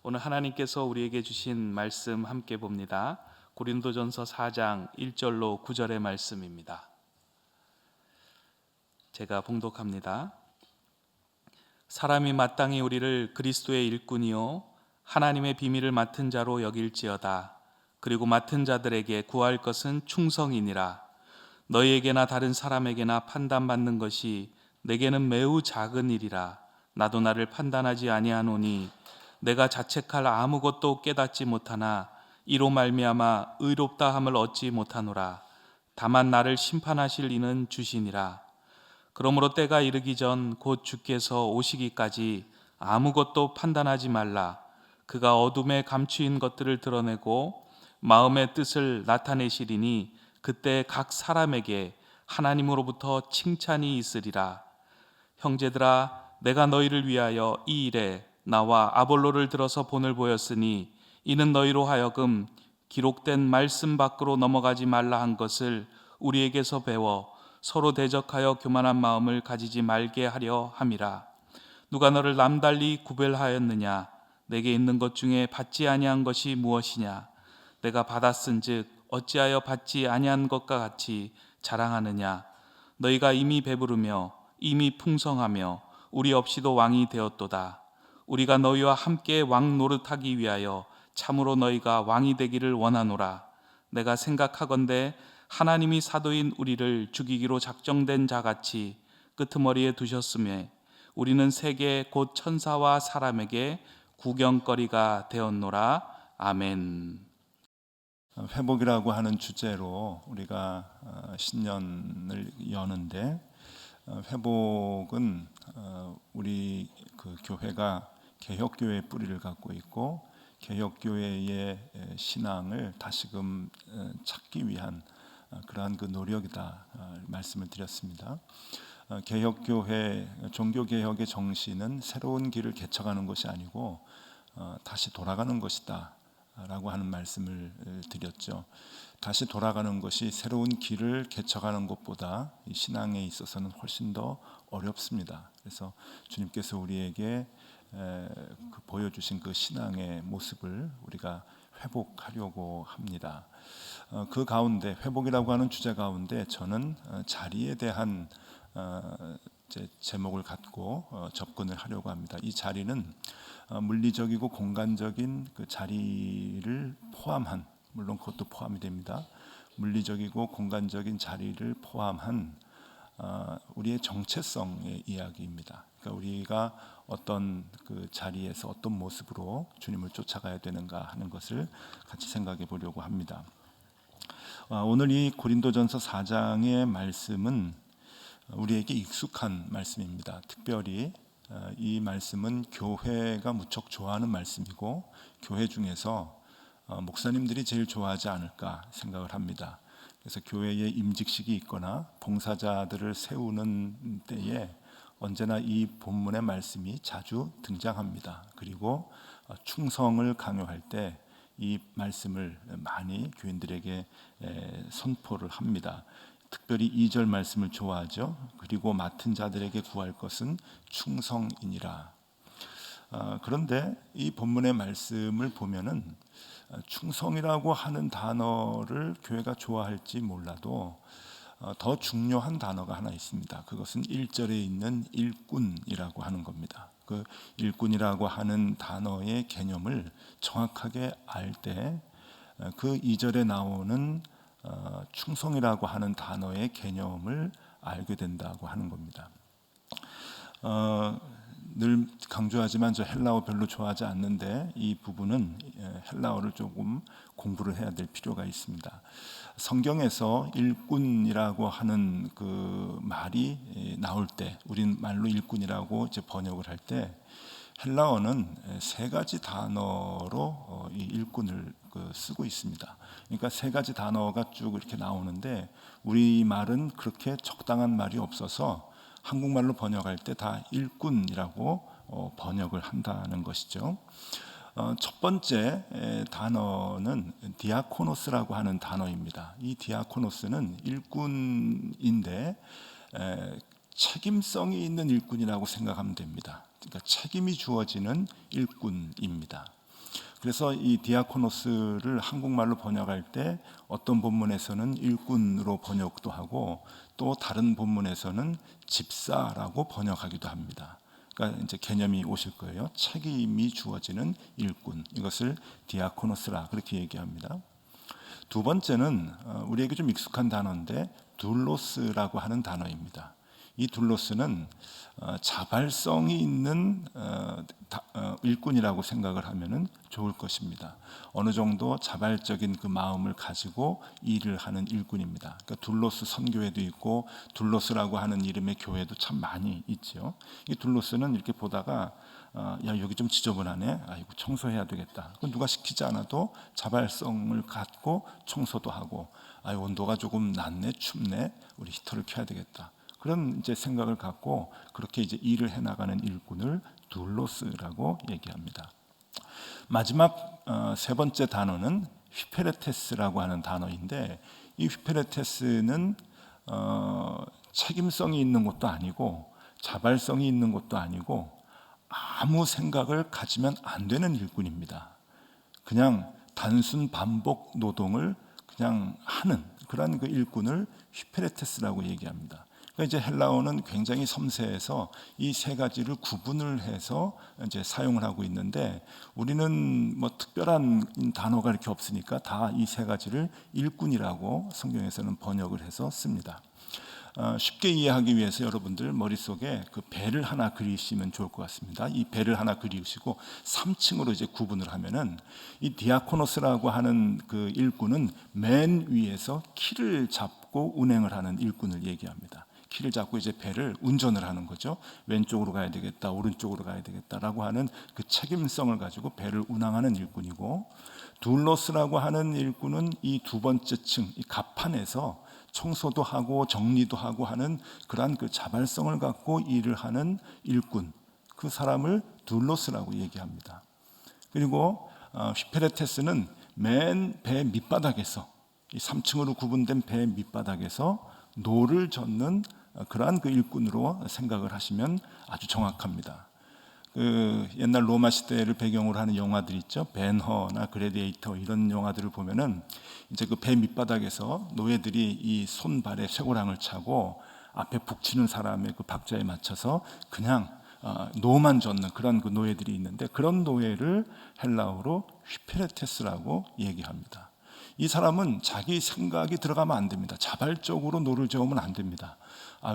오늘 하나님께서 우리에게 주신 말씀 함께 봅니다. 고린도전서 4장 1절로 9절의 말씀입니다. 제가 봉독합니다. 사람이 마땅히 우리를 그리스도의 일꾼이요 하나님의 비밀을 맡은 자로 여길지어다. 그리고 맡은 자들에게 구할 것은 충성이니라. 너희에게나 다른 사람에게나 판단받는 것이 내게는 매우 작은 일이라. 나도 나를 판단하지 아니하노니 내가 자책할 아무것도 깨닫지 못하나 이로 말미암아 의롭다 함을 얻지 못하노라. 다만 나를 심판하실 이는 주시니라. 그러므로 때가 이르기 전 곧 주께서 오시기까지 아무것도 판단하지 말라. 그가 어둠에 감추인 것들을 드러내고 마음의 뜻을 나타내시리니 그때 각 사람에게 하나님으로부터 칭찬이 있으리라. 형제들아, 내가 너희를 위하여 이 일에 나와 아볼로를 들어서 본을 보였으니 이는 너희로 하여금 기록된 말씀 밖으로 넘어가지 말라 한 것을 우리에게서 배워 서로 대적하여 교만한 마음을 가지지 말게 하려 함이라. 누가 너를 남달리 구별하였느냐? 내게 있는 것 중에 받지 아니한 것이 무엇이냐? 내가 받았은즉 어찌하여 받지 아니한 것과 같이 자랑하느냐? 너희가 이미 배부르며 이미 풍성하며 우리 없이도 왕이 되었도다. 우리가 너희와 함께 왕 노릇하기 위하여 참으로 너희가 왕이 되기를 원하노라. 내가 생각하건대 하나님이 사도인 우리를 죽이기로 작정된 자같이 끄트머리에 두셨음에 우리는 세계 곧 천사와 사람에게 구경거리가 되었노라. 아멘. 회복이라고 하는 주제로 우리가 신년을 여는데, 회복은 우리 그 교회가 개혁교회의 뿌리를 갖고 있고 개혁교회의 신앙을 다시금 찾기 위한 그러한 그 노력이다 말씀을 드렸습니다. 개혁교회 종교개혁의 정신은 새로운 길을 개척하는 것이 아니고 다시 돌아가는 것이다 라고 하는 말씀을 드렸죠. 다시 돌아가는 것이 새로운 길을 개척하는 것보다 이 신앙에 있어서는 훨씬 더 어렵습니다. 그래서 주님께서 우리에게 보여주신 그 신앙의 모습을 우리가 회복하려고 합니다. 그 가운데 회복이라고 하는 주제 가운데 저는 자리에 대한 제목을 갖고 접근을 하려고 합니다. 이 자리는 물리적이고 공간적인 그 자리를 포함한, 물론 그것도 포함이 됩니다. 물리적이고 공간적인 자리를 포함한 우리의 정체성의 이야기입니다. 그러니까 우리가 어떤 그 자리에서 어떤 모습으로 주님을 쫓아가야 되는가 하는 것을 같이 생각해 보려고 합니다. 오늘 이 고린도전서 4장의 말씀은 우리에게 익숙한 말씀입니다. 특별히 이 말씀은 교회가 무척 좋아하는 말씀이고 교회 중에서 목사님들이 제일 좋아하지 않을까 생각을 합니다. 그래서 교회에 임직식이 있거나 봉사자들을 세우는 때에 언제나 이 본문의 말씀이 자주 등장합니다. 그리고 충성을 강요할 때 이 말씀을 많이 교인들에게 선포를 합니다. 특별히 2절 말씀을 좋아하죠. 그리고 맡은 자들에게 구할 것은 충성이니라. 그런데 이 본문의 말씀을 보면은 충성이라고 하는 단어를 교회가 좋아할지 몰라도 더 중요한 단어가 하나 있습니다. 그것은 1절에 있는 일꾼이라고 하는 겁니다. 그 일꾼이라고 하는 단어의 개념을 정확하게 알 때 그 2절에 나오는 충성이라고 하는 단어의 개념을 알게 된다고 하는 겁니다. 늘 강조하지만 저 헬라어 별로 좋아하지 않는데 이 부분은 헬라어를 조금 공부를 해야 될 필요가 있습니다. 성경에서 일꾼이라고 하는 그 말이 나올 때, 우린 말로 일꾼이라고 이제 번역을 할 때 헬라어는 세 가지 단어로 이 일꾼을 쓰고 있습니다. 그러니까 세 가지 단어가 쭉 이렇게 나오는데 우리 말은 그렇게 적당한 말이 없어서 한국말로 번역할 때 다 일꾼이라고 번역을 한다는 것이죠. 첫 번째 단어는 디아코노스라고 하는 단어입니다. 이 디아코노스는 일꾼인데 책임성이 있는 일꾼이라고 생각하면 됩니다. 그러니까 책임이 주어지는 일꾼입니다. 그래서 이 디아코노스를 한국말로 번역할 때 어떤 본문에서는 일꾼으로 번역도 하고 또 다른 본문에서는 집사라고 번역하기도 합니다. 그러니까 이제 개념이 오실 거예요. 책임이 주어지는 일꾼, 이것을 디아코노스라 그렇게 얘기합니다. 두 번째는 우리에게 좀 익숙한 단어인데 둘로스라고 하는 단어입니다. 이 둘로스는 자발성이 있는 일꾼이라고 생각을 하면 좋을 것입니다. 어느 정도 자발적인 그 마음을 가지고 일을 하는 일꾼입니다. 그러니까 둘로스 선교회도 있고 둘로스라고 하는 이름의 교회도 참 많이 있죠. 이 둘로스는 이렇게 보다가 야 여기 좀 지저분하네. 이거 청소해야 되겠다. 누가 시키지 않아도 자발성을 갖고 청소도 하고 온도가 조금 낮네, 춥네. 우리 히터를 켜야 되겠다. 그런 이제 생각을 갖고 그렇게 이제 일을 해나가는 일꾼을 둘로스라고 얘기합니다. 마지막 세 번째 단어는 휘페레테스라고 하는 단어인데 이 휘페레테스는 책임성이 있는 것도 아니고 자발성이 있는 것도 아니고 아무 생각을 가지면 안 되는 일꾼입니다. 그냥 단순 반복 노동을 그냥 하는 그런 그 일꾼을 휘페레테스라고 얘기합니다. 그러니까 이제 헬라어는 굉장히 섬세해서 이 세 가지를 구분을 해서 이제 사용을 하고 있는데 우리는 뭐 특별한 단어가 이렇게 없으니까 다 이 세 가지를 일꾼이라고 성경에서는 번역을 해서 씁니다. 쉽게 이해하기 위해서 여러분들 머릿속에 그 배를 하나 그리시면 좋을 것 같습니다. 이 배를 하나 그리시고 3층으로 이제 구분을 하면은 이 디아코노스라고 하는 그 일꾼은 맨 위에서 키를 잡고 운행을 하는 일꾼을 얘기합니다. 키를 잡고 이제 배를 운전을 하는 거죠. 왼쪽으로 가야 되겠다, 오른쪽으로 가야 되겠다라고 하는 그 책임성을 가지고 배를 운항하는 일꾼이고, 둘로스라고 하는 일꾼은 이 두 번째 층, 이 갑판에서 청소도 하고 정리도 하고 하는 그러한 그 자발성을 갖고 일을 하는 일꾼, 그 사람을 둘로스라고 얘기합니다. 그리고 휘페레테스는 맨 배 밑바닥에서, 이 3층으로 구분된 배 밑바닥에서 노를 젓는 그러한 그 일꾼으로 생각을 하시면 아주 정확합니다. 그 옛날 로마 시대를 배경으로 하는 영화들 있죠. 벤허나 그래디에이터 이런 영화들을 보면은 이제 그 배 밑바닥에서 노예들이 이 손발에 쇠고랑을 차고 앞에 북치는 사람의 그 박자에 맞춰서 그냥 노만 젓는 그런 그 노예들이 있는데, 그런 노예를 헬라어로 휘페레테스라고 얘기합니다. 이 사람은 자기 생각이 들어가면 안 됩니다. 자발적으로 노를 저으면 안 됩니다.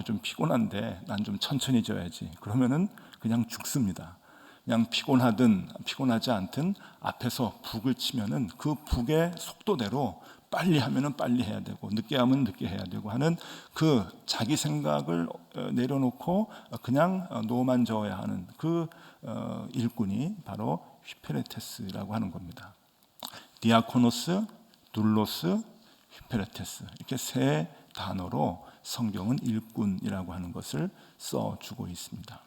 좀 피곤한데 난 좀 천천히 져야지. 그러면은 그냥 죽습니다. 그냥 피곤하든 피곤하지 않든 앞에서 북을 치면은 그 북의 속도대로 빨리 하면은 빨리 해야 되고 늦게 하면 늦게 해야 되고 하는 그 자기 생각을 내려놓고 그냥 노만 저어야 하는 그 일꾼이 바로 휘페레테스라고 하는 겁니다. 디아코노스, 둘로스, 휘페레테스, 이렇게 세 단어로 성경은 일꾼이라고 하는 것을 써주고 있습니다.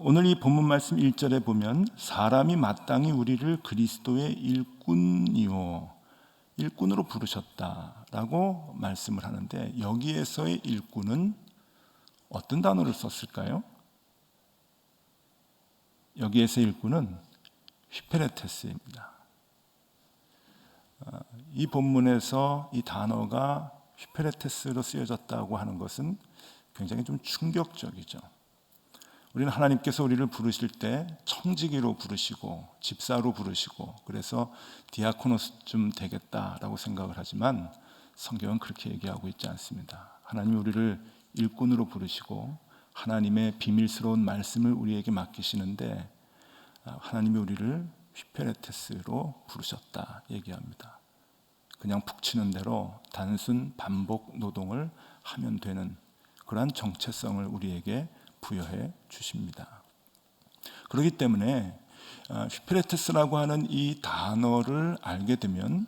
오늘 이 본문 말씀 1절에 보면 사람이 마땅히 우리를 그리스도의 일꾼이요, 일꾼으로 부르셨다라고 말씀을 하는데, 여기에서의 일꾼은 어떤 단어를 썼을까요? 여기에서의 일꾼은 휘페레테스입니다. 이 본문에서 이 단어가 휘페레테스로 쓰여졌다고 하는 것은 굉장히 좀 충격적이죠. 우리는 하나님께서 우리를 부르실 때 청지기로 부르시고 집사로 부르시고 그래서 디아코노스쯤 되겠다라고 생각을 하지만 성경은 그렇게 얘기하고 있지 않습니다. 하나님이 우리를 일꾼으로 부르시고 하나님의 비밀스러운 말씀을 우리에게 맡기시는데 하나님이 우리를 휘페레테스로 부르셨다 얘기합니다. 그냥 푹 치는 대로 단순 반복 노동을 하면 되는 그러한 정체성을 우리에게 부여해 주십니다. 그렇기 때문에 휘페레테스라고 하는 이 단어를 알게 되면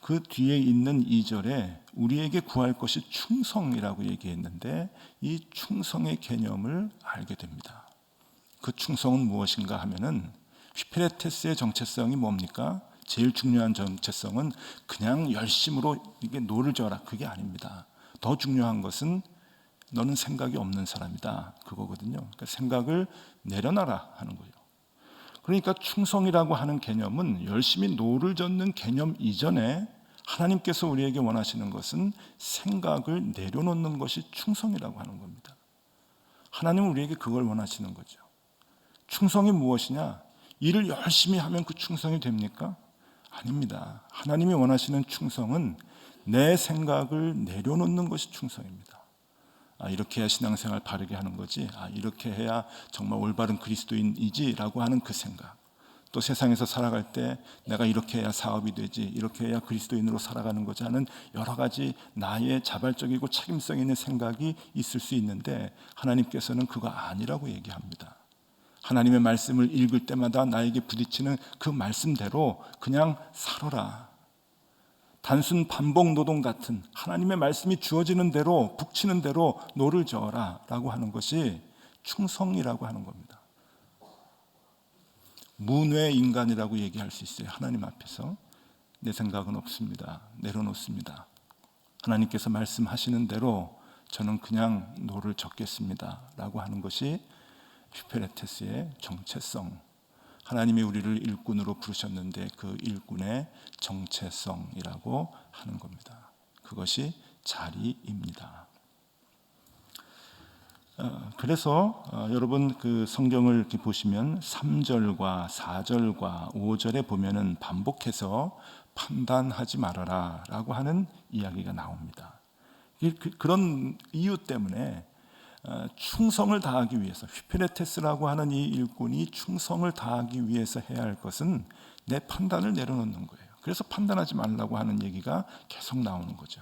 그 뒤에 있는 2절에 우리에게 구할 것이 충성이라고 얘기했는데 이 충성의 개념을 알게 됩니다. 그 충성은 무엇인가 하면은 휘페레테스의 정체성이 뭡니까? 제일 중요한 정체성은 그냥 열심으로 이게 노를 져라, 그게 아닙니다. 더 중요한 것은 너는 생각이 없는 사람이다, 그거거든요. 그러니까 생각을 내려놔라 하는 거예요. 그러니까 충성이라고 하는 개념은 열심히 노를 젓는 개념 이전에 하나님께서 우리에게 원하시는 것은 생각을 내려놓는 것이 충성이라고 하는 겁니다. 하나님은 우리에게 그걸 원하시는 거죠. 충성이 무엇이냐? 일을 열심히 하면 그 충성이 됩니까? 아닙니다. 하나님이 원하시는 충성은 내 생각을 내려놓는 것이 충성입니다. 이렇게 해야 신앙생활 바르게 하는 거지, 이렇게 해야 정말 올바른 그리스도인이지 라고 하는 그 생각, 또 세상에서 살아갈 때 내가 이렇게 해야 사업이 되지, 이렇게 해야 그리스도인으로 살아가는 거지 하는 여러 가지 나의 자발적이고 책임성 있는 생각이 있을 수 있는데 하나님께서는 그거 아니라고 얘기합니다. 하나님의 말씀을 읽을 때마다 나에게 부딪히는 그 말씀대로 그냥 살아라. 단순 반복 노동 같은 하나님의 말씀이 주어지는 대로 북치는 대로 노를 저어라 라고 하는 것이 충성이라고 하는 겁니다. 무뇌 인간이라고 얘기할 수 있어요. 하나님 앞에서 내 생각은 없습니다. 내려놓습니다. 하나님께서 말씀하시는 대로 저는 그냥 노를 젓겠습니다 라고 하는 것이 휘페레테스의 정체성, 하나님이 우리를 일꾼으로 부르셨는데 그 일꾼의 정체성이라고 하는 겁니다. 그것이 자리입니다. 그래서 여러분 그 성경을 이렇게 보시면 3절과 4절과 5절에 보면은 반복해서 판단하지 말아라 라고 하는 이야기가 나옵니다. 그런 이유 때문에 충성을 다하기 위해서, 휘페레테스라고 하는 이 일꾼이 충성을 다하기 위해서 해야 할 것은 내 판단을 내려놓는 거예요. 그래서 판단하지 말라고 하는 얘기가 계속 나오는 거죠.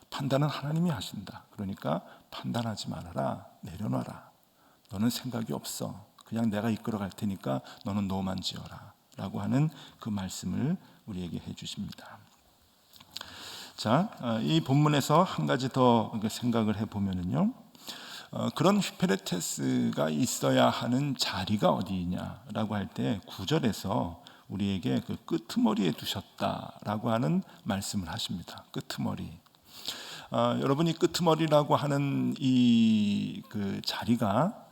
판단은 하나님이 하신다. 그러니까 판단하지 말아라. 내려놔라. 너는 생각이 없어. 그냥 내가 이끌어 갈 테니까 너는 노만 지어라 라고 하는 그 말씀을 우리에게 해 주십니다. 자, 이 본문에서 한 가지 더 생각을 해보면요, 그런 휘페레테스가 있어야 하는 자리가 어디냐라고 할 때 9절에서 우리에게 그 끄트머리에 두셨다라고 하는 말씀을 하십니다. 끄트머리. 여러분이 끄트머리라고 하는 이 그 자리가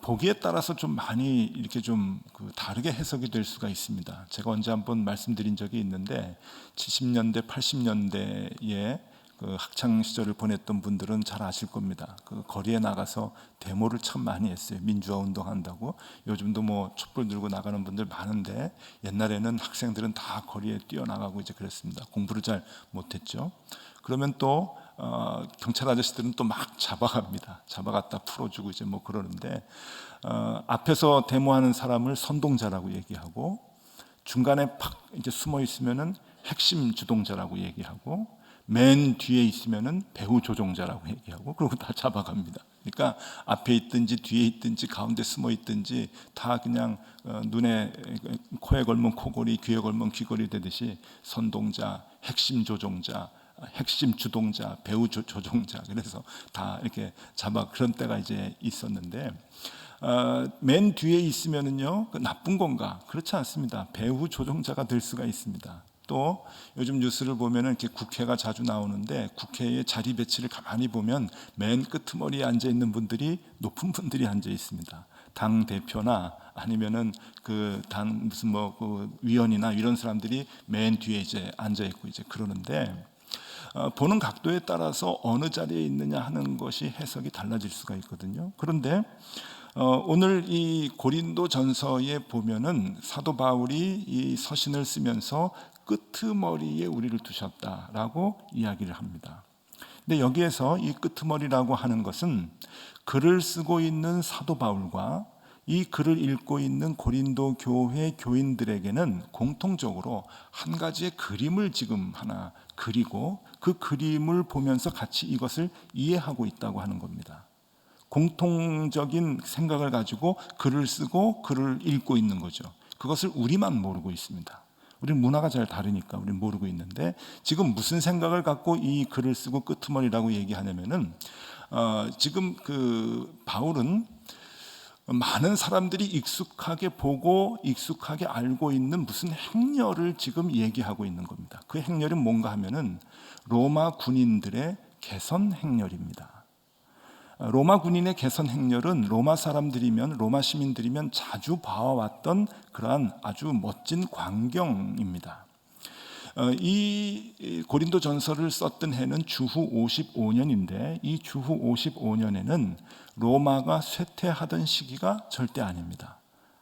보기에 따라서 좀 많이 이렇게 좀 다르게 해석이 될 수가 있습니다. 제가 언제 한번 말씀드린 적이 있는데 70년대, 80년대에 그 학창 시절을 보냈던 분들은 잘 아실 겁니다. 그 거리에 나가서 데모를 참 많이 했어요. 민주화 운동한다고. 요즘도 뭐 촛불 들고 나가는 분들 많은데 옛날에는 학생들은 다 거리에 뛰어나가고 이제 그랬습니다. 공부를 잘 못했죠. 그러면 또 경찰 아저씨들은 또 막 잡아갑니다. 잡아갔다 풀어주고 이제 뭐 그러는데 앞에서 데모하는 사람을 선동자라고 얘기하고 중간에 팍 이제 숨어 있으면은 핵심 주동자라고 얘기하고 맨 뒤에 있으면은 배후 조종자라고 얘기하고 그러고 다 잡아갑니다. 그러니까 앞에 있든지 뒤에 있든지 가운데 숨어 있든지 다 그냥 눈에 코에 걸면 코걸이, 귀에 걸면 귀걸이 되듯이 선동자, 핵심 조종자, 핵심 주동자, 배후 조종자, 그래서 다 이렇게 잡아 그런 때가 이제 있었는데 맨 뒤에 있으면은요 그 나쁜 건가? 그렇지 않습니다. 배후 조종자가 될 수가 있습니다. 또 요즘 뉴스를 보면은 이렇게 국회가 자주 나오는데 국회의 자리 배치를 가만히 보면 맨 끄트머리에 앉아 있는 분들이 높은 분들이 앉아 있습니다. 당 대표나 아니면은 그 당 무슨 뭐 그 위원이나 이런 사람들이 맨 뒤에 이제 앉아 있고 이제 그러는데 보는 각도에 따라서 어느 자리에 있느냐 하는 것이 해석이 달라질 수가 있거든요. 그런데 오늘 이 고린도 전서에 보면은 사도 바울이 이 서신을 쓰면서 끄트머리에 우리를 두셨다라고 이야기를 합니다. 근데 여기에서 이 끄트머리라고 하는 것은 글을 쓰고 있는 사도 바울과 이 글을 읽고 있는 고린도 교회 교인들에게는 공통적으로 한 가지의 그림을 지금 하나 그리고 그 그림을 보면서 같이 이것을 이해하고 있다고 하는 겁니다. 공통적인 생각을 가지고 글을 쓰고 글을 읽고 있는 거죠. 그것을 우리만 모르고 있습니다. 우리는 문화가 잘 다르니까 우리는 모르고 있는데 지금 무슨 생각을 갖고 이 글을 쓰고 끄트머리라고 얘기하냐면은 지금 그 바울은 많은 사람들이 익숙하게 보고 익숙하게 알고 있는 무슨 행렬을 지금 얘기하고 있는 겁니다. 그 행렬은 뭔가 하면은 로마 군인들의 개선 행렬입니다. 로마 군인의 개선 행렬은 로마 사람들이면, 로마 시민들이면 자주 봐왔던 그러한 아주 멋진 광경입니다. 이 고린도 전서를 썼던 해는 주후 55년인데 이 주후 55년에는 로마가 쇠퇴하던 시기가 절대 아닙니다.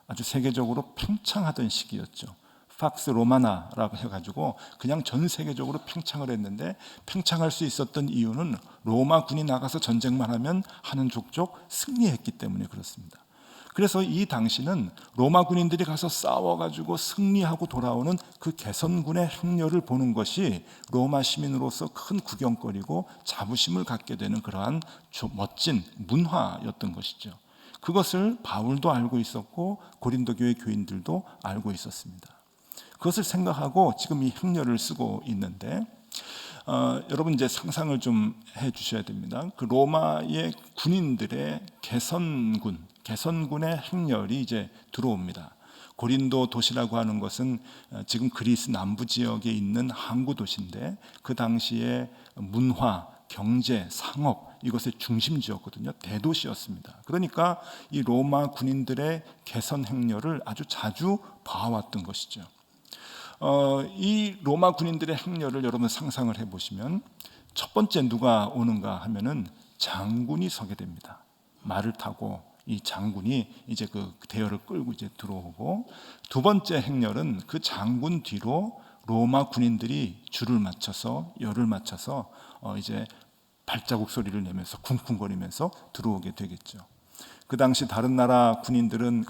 아주 세계적으로 팽창하던 시기였죠. 팍스 로마나라고 해가지고 그냥 전 세계적으로 팽창을 했는데, 팽창할 수 있었던 이유는 로마 군이 나가서 전쟁만 하면 하는 족족 승리했기 때문에 그렇습니다. 그래서 이 당시는 로마 군인들이 가서 싸워가지고 승리하고 돌아오는 그 개선군의 행렬을 보는 것이 로마 시민으로서 큰 구경거리고 자부심을 갖게 되는 그러한 멋진 문화였던 것이죠. 그것을 바울도 알고 있었고 고린도 교회 교인들도 알고 있었습니다. 그것을 생각하고 지금 이 행렬을 쓰고 있는데, 여러분 이제 상상을 좀 해주셔야 됩니다. 그 로마의 군인들의 개선군의 행렬이 이제 들어옵니다. 고린도 도시라고 하는 것은 지금 그리스 남부 지역에 있는 항구 도시인데, 그 당시에 문화, 경제, 상업 이것의 중심지였거든요. 대도시였습니다. 그러니까 이 로마 군인들의 개선 행렬을 아주 자주 봐왔던 것이죠. 이 로마 군인들의 행렬을 여러분 상상을 해보시면, 첫 번째 누가 오는가 하면은 장군이 서게 됩니다. 말을 타고 이 장군이 이제 그 대열을 끌고 이제 들어오고, 두 번째 행렬은 그 장군 뒤로 로마 군인들이 줄을 맞춰서 열을 맞춰서 이제 발자국 소리를 내면서 쿵쿵거리면서 들어오게 되겠죠. 그 당시 다른 나라 군인들은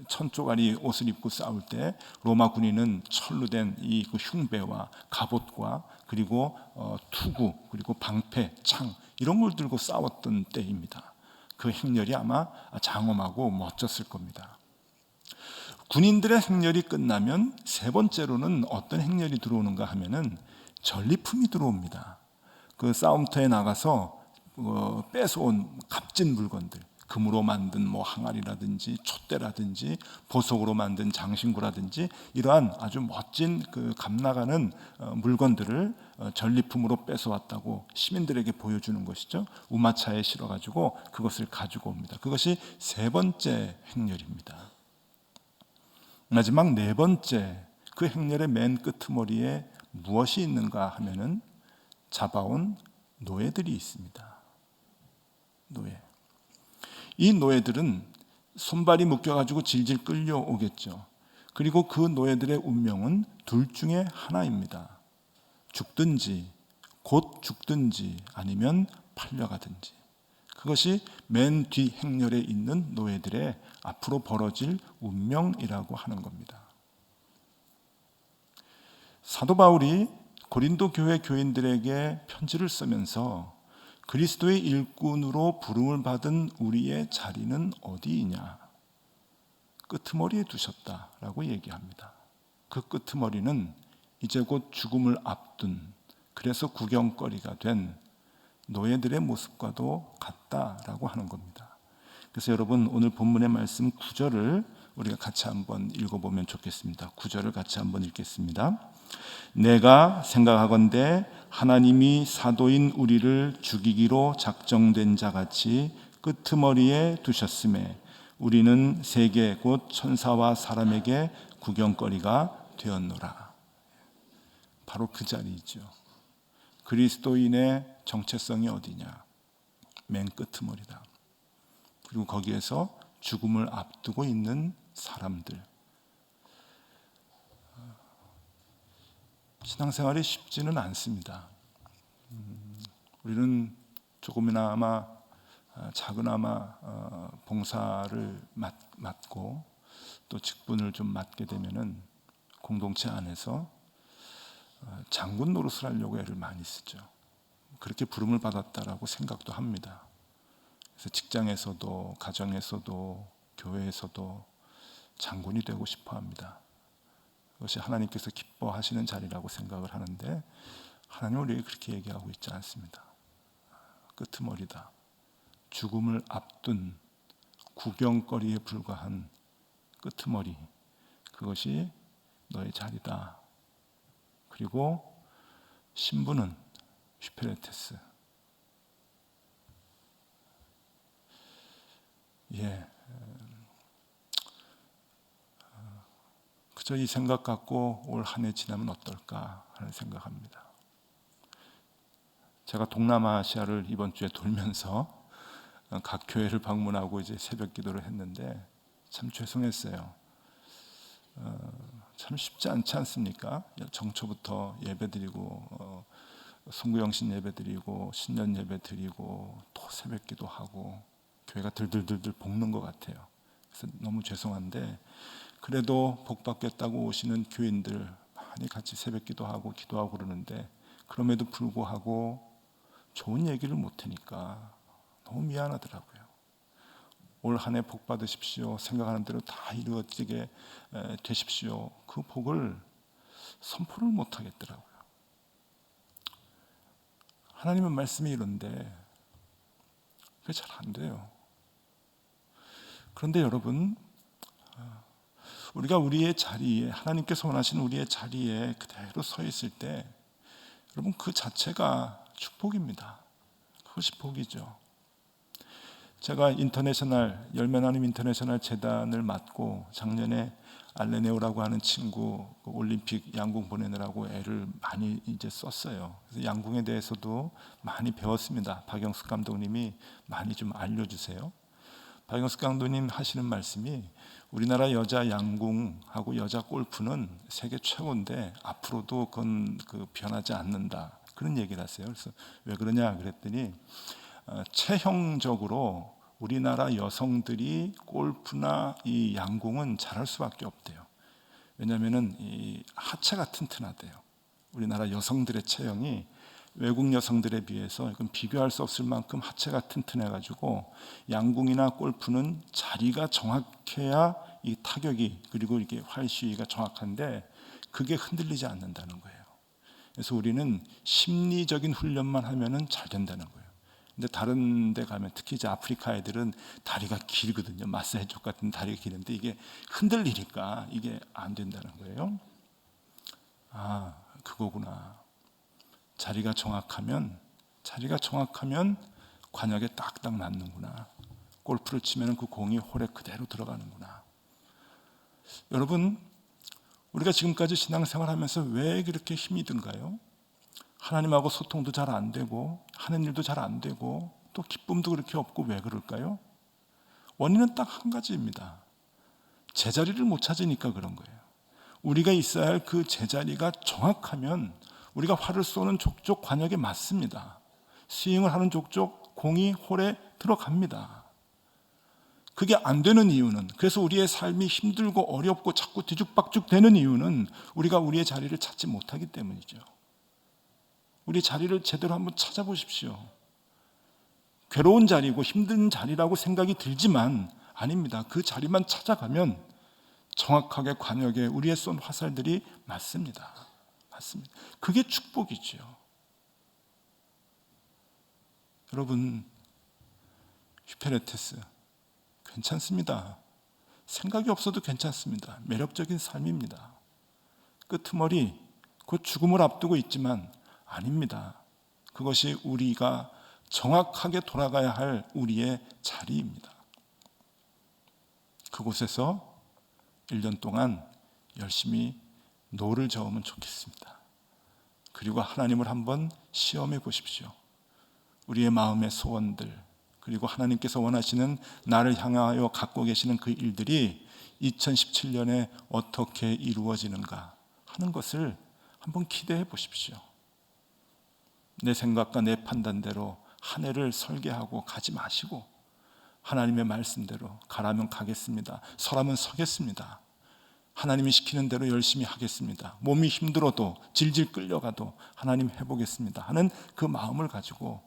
천조가리 옷을 입고 싸울 때 로마 군인은 철로 된 이 흉배와 갑옷과 그리고 투구 그리고 방패, 창 이런 걸 들고 싸웠던 때입니다. 그 행렬이 아마 장엄하고 멋졌을 겁니다. 군인들의 행렬이 끝나면 세 번째로는 어떤 행렬이 들어오는가 하면은 전리품이 들어옵니다. 그 싸움터에 나가서 뺏어온 값진 물건들, 금으로 만든 뭐 항아리라든지 촛대라든지 보석으로 만든 장신구라든지 이러한 아주 멋진 그 값나가는 물건들을 전리품으로 뺏어왔다고 시민들에게 보여주는 것이죠. 우마차에 실어가지고 그것을 가지고 옵니다. 그것이 세 번째 행렬입니다. 마지막 네 번째, 그 행렬의 맨 끄트머리에 무엇이 있는가 하면은 잡아온 노예들이 있습니다. 노예. 이 노예들은 손발이 묶여가지고 질질 끌려오겠죠. 그리고 그 노예들의 운명은 둘 중에 하나입니다. 죽든지, 곧 죽든지 아니면 팔려가든지. 그것이 맨 뒤 행렬에 있는 노예들의 앞으로 벌어질 운명이라고 하는 겁니다. 사도 바울이 고린도 교회 교인들에게 편지를 쓰면서 그리스도의 일꾼으로 부름을 받은 우리의 자리는 어디이냐? 끄트머리에 두셨다라고 얘기합니다. 그 끄트머리는 이제 곧 죽음을 앞둔, 그래서 구경거리가 된 노예들의 모습과도 같다라고 하는 겁니다. 그래서 여러분 오늘 본문의 말씀 9절을 우리가 같이 한번 읽어보면 좋겠습니다. 9절을 같이 한번 읽겠습니다. 내가 생각하건대 하나님이 사도인 우리를 죽이기로 작정된 자같이 끄트머리에 두셨음에 우리는 세계 곧 천사와 사람에게 구경거리가 되었노라. 바로 그 자리이죠. 그리스도인의 정체성이 어디냐? 맨 끄트머리다. 그리고 거기에서 죽음을 앞두고 있는 사람들. 신앙생활이 쉽지는 않습니다. 우리는 조금이나마 작은아마 봉사를 맡고 또 직분을 좀 맡게 되면은 공동체 안에서 장군 노릇을 하려고 애를 많이 쓰죠. 그렇게 부름을 받았다라고 생각도 합니다. 그래서 직장에서도 가정에서도 교회에서도 장군이 되고 싶어 합니다. 그것이 하나님께서 기뻐하시는 자리라고 생각을 하는데 하나님은 우리에게 그렇게 얘기하고 있지 않습니다. 끄트머리다. 죽음을 앞둔 구경거리에 불과한 끄트머리, 그것이 너의 자리다. 그리고 신부는 휘페레테스, 예, 그저 이 생각 갖고 올 한 해 지나면 어떨까 하는 생각합니다. 제가 동남아시아를 이번 주에 돌면서 각 교회를 방문하고 이제 새벽 기도를 했는데 참 죄송했어요. 참 쉽지 않지 않습니까? 정초부터 예배드리고 송구영신 예배드리고 신년 예배드리고 또 새벽 기도하고 교회가 들들들들 볶는 것 같아요. 그래서 너무 죄송한데 그래도 복 받겠다고 오시는 교인들 많이 같이 새벽 기도하고 그러는데 그럼에도 불구하고 좋은 얘기를 못하니까 너무 미안하더라고요. 올 한 해 복 받으십시오. 생각하는 대로 다 이루어지게 되십시오. 그 복을 선포를 못 하겠더라고요. 하나님의 말씀이 이런데 그게 잘 안 돼요. 그런데 여러분, 우리가 우리의 자리에, 하나님께서 원하시는 우리의 자리에 그대로 서 있을 때 여러분 그 자체가 축복입니다. 그것이 복이죠. 제가 열매 나눔 인터내셔널 재단을 맡고 작년에 알레네오라고 하는 친구 올림픽 양궁 보내느라고 애를 많이 이제 썼어요. 그래서 양궁에 대해서도 많이 배웠습니다. 박영숙 감독님이 많이 좀 알려주세요. 박영숙 감독님 하시는 말씀이 우리나라 여자 양궁하고 여자 골프는 세계 최고인데 앞으로도 그건 변하지 않는다. 그런 얘기를 하세요. 그래서 왜 그러냐 그랬더니 체형적으로 우리나라 여성들이 골프나 이 양궁은 잘할 수밖에 없대요. 왜냐하면은 이 하체가 튼튼하대요. 우리나라 여성들의 체형이 외국 여성들에 비해서 이건 비교할 수 없을 만큼 하체가 튼튼해가지고 양궁이나 골프는 자리가 정확해야 이 타격이 그리고 이게 활시위가 정확한데 그게 흔들리지 않는다는 거예요. 그래서 우리는 심리적인 훈련만 하면은 잘 된다는 거예요. 근데 다른 데 가면 특히 이제 아프리카 애들은 다리가 길거든요. 마사이족 같은 다리가 기는데 이게 흔들리니까 이게 안 된다는 거예요. 아, 그거구나. 자리가 정확하면 관역에 딱딱 맞는구나. 골프를 치면 그 공이 홀에 그대로 들어가는구나. 여러분, 우리가 지금까지 신앙생활하면서 왜 그렇게 힘이 든가요? 하나님하고 소통도 잘 안 되고 하는 일도 잘 안 되고 또 기쁨도 그렇게 없고 왜 그럴까요? 원인은 딱 한 가지입니다. 제자리를 못 찾으니까 그런 거예요. 우리가 있어야 할 그 제자리가 정확하면 우리가 활을 쏘는 족족 관역에 맞습니다. 스윙을 하는 족족 공이 홀에 들어갑니다. 그게 안 되는 이유는, 그래서 우리의 삶이 힘들고 어렵고 자꾸 뒤죽박죽 되는 이유는 우리가 우리의 자리를 찾지 못하기 때문이죠. 우리 자리를 제대로 한번 찾아보십시오. 괴로운 자리고 힘든 자리라고 생각이 들지만 아닙니다. 그 자리만 찾아가면 정확하게 관역에 우리의 쏜 화살들이 맞습니다. 맞습니다. 그게 축복이죠. 여러분, 휘페레테스 괜찮습니다. 생각이 없어도 괜찮습니다. 매력적인 삶입니다. 끄트머리 곧 죽음을 앞두고 있지만 아닙니다. 그것이 우리가 정확하게 돌아가야 할 우리의 자리입니다. 그곳에서 1년 동안 열심히 노를 저으면 좋겠습니다. 그리고 하나님을 한번 시험해 보십시오. 우리의 마음의 소원들, 그리고 하나님께서 원하시는 나를 향하여 갖고 계시는 그 일들이 2017년에 어떻게 이루어지는가 하는 것을 한번 기대해 보십시오. 내 생각과 내 판단대로 한 해를 설계하고 가지 마시고 하나님의 말씀대로 가라면 가겠습니다. 서라면 서겠습니다. 하나님이 시키는 대로 열심히 하겠습니다. 몸이 힘들어도 질질 끌려가도 하나님 해보겠습니다 하는 그 마음을 가지고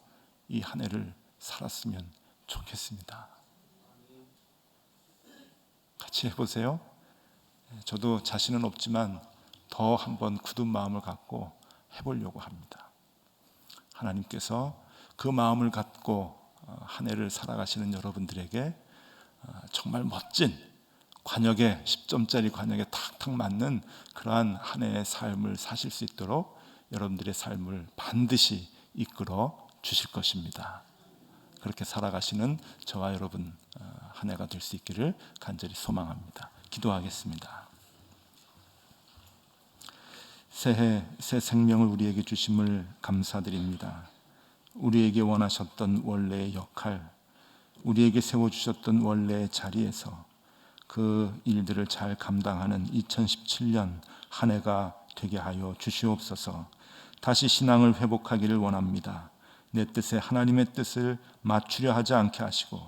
이 한 해를 살았으면 좋겠습니다. 같이 해보세요. 저도 자신은 없지만 더 한번 굳은 마음을 갖고 해보려고 합니다. 하나님께서 그 마음을 갖고 한 해를 살아가시는 여러분들에게 정말 멋진 관역에 10점짜리 관역에 탁탁 맞는 그러한 한 해의 삶을 사실 수 있도록 여러분들의 삶을 반드시 이끌어 주실 것입니다. 그렇게 살아가시는 저와 여러분 한 해가 될 수 있기를 간절히 소망합니다. 기도하겠습니다. 새해 새 생명을 우리에게 주심을 감사드립니다. 우리에게 원하셨던 원래의 역할, 우리에게 세워주셨던 원래의 자리에서 그 일들을 잘 감당하는 2017년 한 해가 되게 하여 주시옵소서. 다시 신앙을 회복하기를 원합니다. 내 뜻에 하나님의 뜻을 맞추려 하지 않게 하시고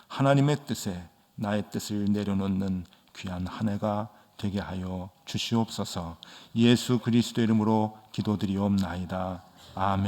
하나님의 뜻에 나의 뜻을 내려놓는 귀한 한 해가 되게 하여 주시옵소서. 예수 그리스도 이름으로 기도드리옵나이다. 아멘.